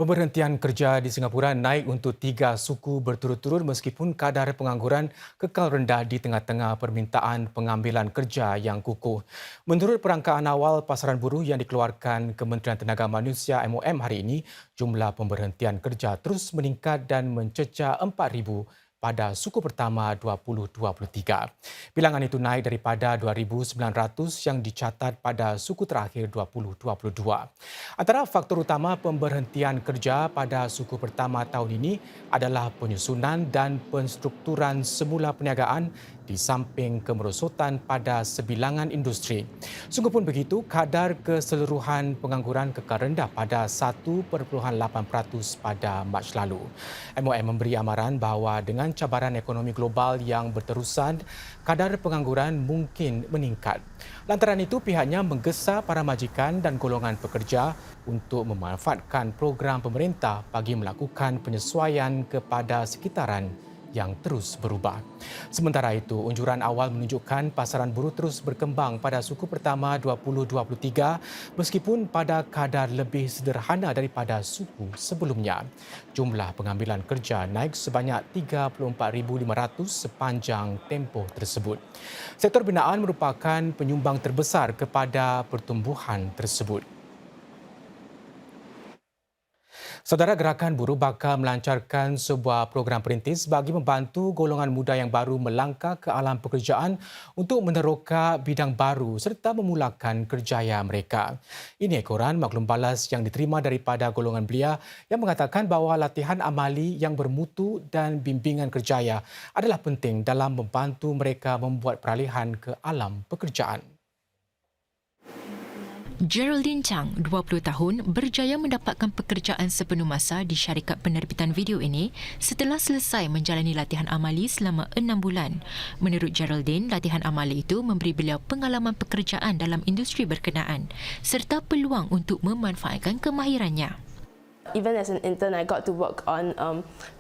Pemberhentian kerja di Singapura naik untuk 3 suku berturut-turut meskipun kadar pengangguran kekal rendah di tengah-tengah permintaan pengambilan kerja yang kukuh. Menurut perangkaan awal pasaran buruh yang dikeluarkan Kementerian Tenaga Manusia MOM hari ini, jumlah pemberhentian kerja terus meningkat dan mencecah 4,000 pada suku pertama 2023. Bilangan itu naik daripada 2,900 yang dicatat pada suku terakhir 2022. Antara faktor utama pemberhentian kerja pada suku pertama tahun ini adalah penyusunan dan penstrukturan semula perniagaan di samping kemerosotan pada sebilangan industri. Sungguh pun begitu, kadar keseluruhan pengangguran kekal rendah pada 1.8% pada Mac lalu. MOM memberi amaran bahawa dengan cabaran ekonomi global yang berterusan, kadar pengangguran mungkin meningkat. Lantaran itu, pihaknya menggesa para majikan dan golongan pekerja untuk memanfaatkan program pemerintah bagi melakukan penyesuaian kepada sekitaran yang terus berubah. Sementara itu, unjuran awal menunjukkan pasaran buruh terus berkembang pada suku pertama 2023 meskipun pada kadar lebih sederhana daripada suku sebelumnya. Jumlah pengambilan kerja naik sebanyak 34,500 sepanjang tempoh tersebut. Sektor binaan merupakan penyumbang terbesar kepada pertumbuhan tersebut. Saudara, Gerakan Buruh bakal melancarkan sebuah program perintis bagi membantu golongan muda yang baru melangkah ke alam pekerjaan untuk meneroka bidang baru serta memulakan kerjaya mereka. Ini ekoran maklum balas yang diterima daripada golongan belia yang mengatakan bahawa latihan amali yang bermutu dan bimbingan kerjaya adalah penting dalam membantu mereka membuat peralihan ke alam pekerjaan. Geraldine Chang, 20 tahun, berjaya mendapatkan pekerjaan sepenuh masa di syarikat penerbitan video ini setelah selesai menjalani latihan amali selama 6 bulan. Menurut Geraldine, latihan amali itu memberi beliau pengalaman pekerjaan dalam industri berkenaan serta peluang untuk memanfaatkan kemahirannya. Even as an intern, I got to work on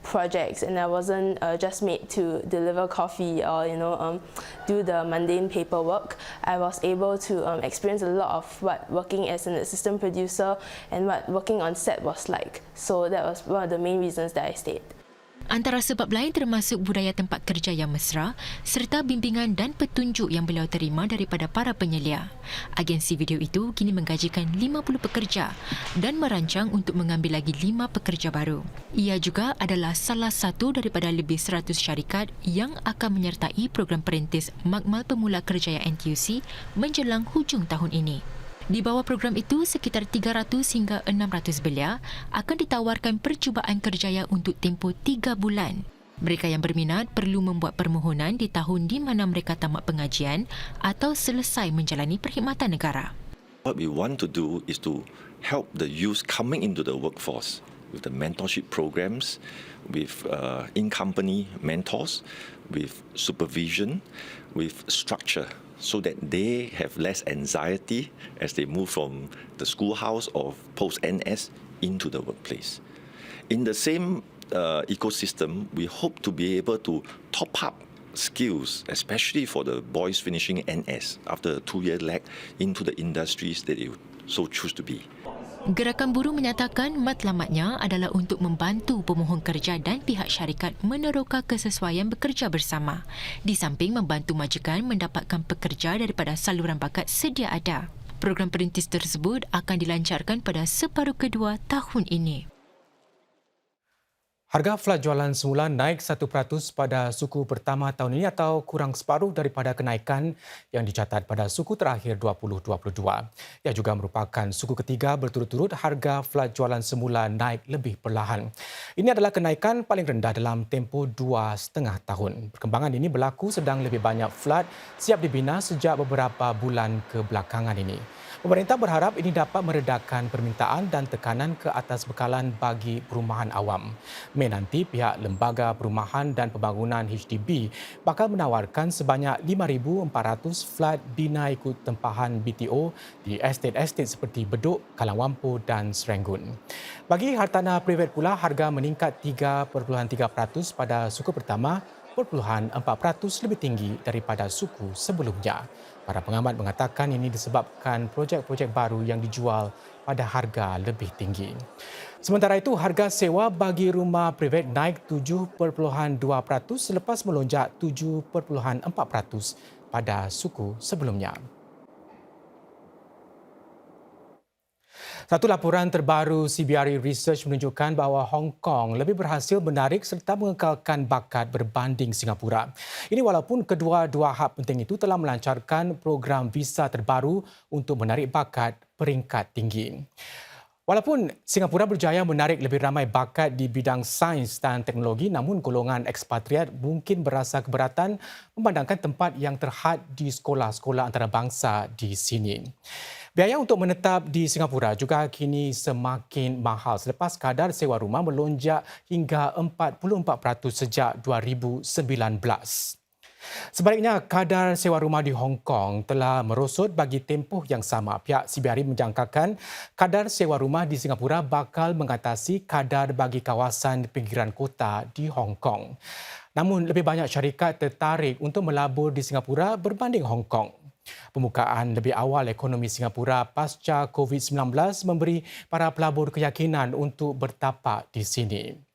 projects, and I wasn't just made to deliver coffee or do the mundane paperwork. I was able to experience a lot of what working as an assistant producer and what working on set was like. So that was one of the main reasons that I stayed. Antara sebab lain termasuk budaya tempat kerja yang mesra serta bimbingan dan petunjuk yang beliau terima daripada para penyelia. Agensi video itu kini menggajikan 50 pekerja dan merancang untuk mengambil lagi 5 pekerja baru. Ia juga adalah salah satu daripada lebih 100 syarikat yang akan menyertai program perintis Makmal Pemula Kerjaya NTUC menjelang hujung tahun ini. Di bawah program itu, sekitar 300 hingga 600 belia akan ditawarkan percubaan kerjaya untuk tempoh 3 bulan. Mereka yang berminat perlu membuat permohonan di tahun di mana mereka tamat pengajian atau selesai menjalani perkhidmatan negara. What we want to do is to help the youth coming into the workforce with the mentorship programs, with in-company mentors, with supervision, with structure, so that they have less anxiety as they move from the schoolhouse or post-NS into the workplace. In the same ecosystem, we hope to be able to top up skills, especially for the boys finishing NS after a 2-year lag into the industries that they so choose to be. Gerakan Buruh menyatakan matlamatnya adalah untuk membantu pemohon kerja dan pihak syarikat meneroka kesesuaian bekerja bersama, di samping membantu majikan mendapatkan pekerja daripada saluran bakat sedia ada. Program perintis tersebut akan dilancarkan pada separuh kedua tahun ini. Harga flat jualan semula naik 1% pada suku pertama tahun ini atau kurang separuh daripada kenaikan yang dicatat pada suku terakhir 2022. Ia juga merupakan suku ketiga berturut-turut harga flat jualan semula naik lebih perlahan. Ini adalah kenaikan paling rendah dalam tempoh 2,5 tahun. Perkembangan ini berlaku sedang lebih banyak flat siap dibina sejak beberapa bulan kebelakangan ini. Pemerintah berharap ini dapat meredakan permintaan dan tekanan ke atas bekalan bagi perumahan awam. Mei nanti, pihak Lembaga Perumahan dan Pembangunan HDB bakal menawarkan sebanyak 5,400 flat bina ikut tempahan BTO di estet-estet seperti Bedok, Kalang Wampu dan Serenggun. Bagi hartanah private pula, harga meningkat 3.3% pada suku pertama, 4% lebih tinggi daripada suku sebelumnya. Para pengamat mengatakan ini disebabkan projek-projek baru yang dijual pada harga lebih tinggi. Sementara itu, harga sewa bagi rumah privat naik 7.2% selepas melonjak 7.4% pada suku sebelumnya. Satu laporan terbaru CBRE Research menunjukkan bahawa Hong Kong lebih berhasil menarik serta mengekalkan bakat berbanding Singapura. Ini walaupun kedua-dua hub penting itu telah melancarkan program visa terbaru untuk menarik bakat peringkat tinggi. Walaupun Singapura berjaya menarik lebih ramai bakat di bidang sains dan teknologi, namun golongan ekspatriat mungkin berasa keberatan memandangkan tempat yang terhad di sekolah-sekolah antarabangsa di sini. Biaya untuk menetap di Singapura juga kini semakin mahal selepas kadar sewa rumah melonjak hingga 44% sejak 2019. Sebaliknya, kadar sewa rumah di Hong Kong telah merosot bagi tempoh yang sama. Pihak CBRE menjangkakan kadar sewa rumah di Singapura bakal mengatasi kadar bagi kawasan pinggiran kota di Hong Kong. Namun, lebih banyak syarikat tertarik untuk melabur di Singapura berbanding Hong Kong. Pembukaan lebih awal ekonomi Singapura pasca COVID-19 memberi para pelabur keyakinan untuk bertapak di sini.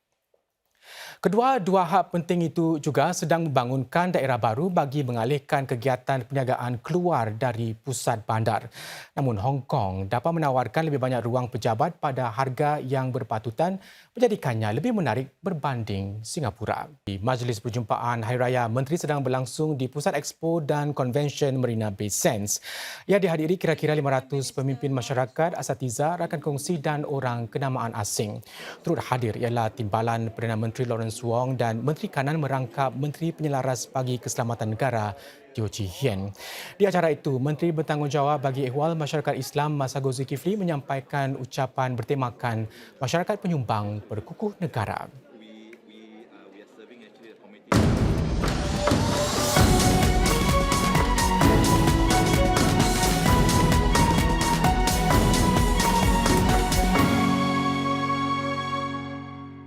Kedua-dua hub penting itu juga sedang membangunkan daerah baru bagi mengalihkan kegiatan perniagaan keluar dari pusat bandar. Namun Hong Kong dapat menawarkan lebih banyak ruang pejabat pada harga yang berpatutan menjadikannya lebih menarik berbanding Singapura. Di Majlis Perjumpaan Hari Raya Menteri sedang berlangsung di Pusat Expo dan Convention Marina Bay Sands. Ia dihadiri kira-kira 500 pemimpin masyarakat, asatiza, rakan kongsi dan orang kenamaan asing. Turut hadir ialah Timbalan Perdana Menteri Lawrence Wong dan Menteri Kanan merangkap Menteri Penyelaras bagi Keselamatan Negara Teo Chee Hean. Di acara itu, Menteri Bertanggungjawab bagi Ehwal Masyarakat Islam Masagos Zulkifli menyampaikan ucapan bertemakan masyarakat penyumbang berkukuh negara.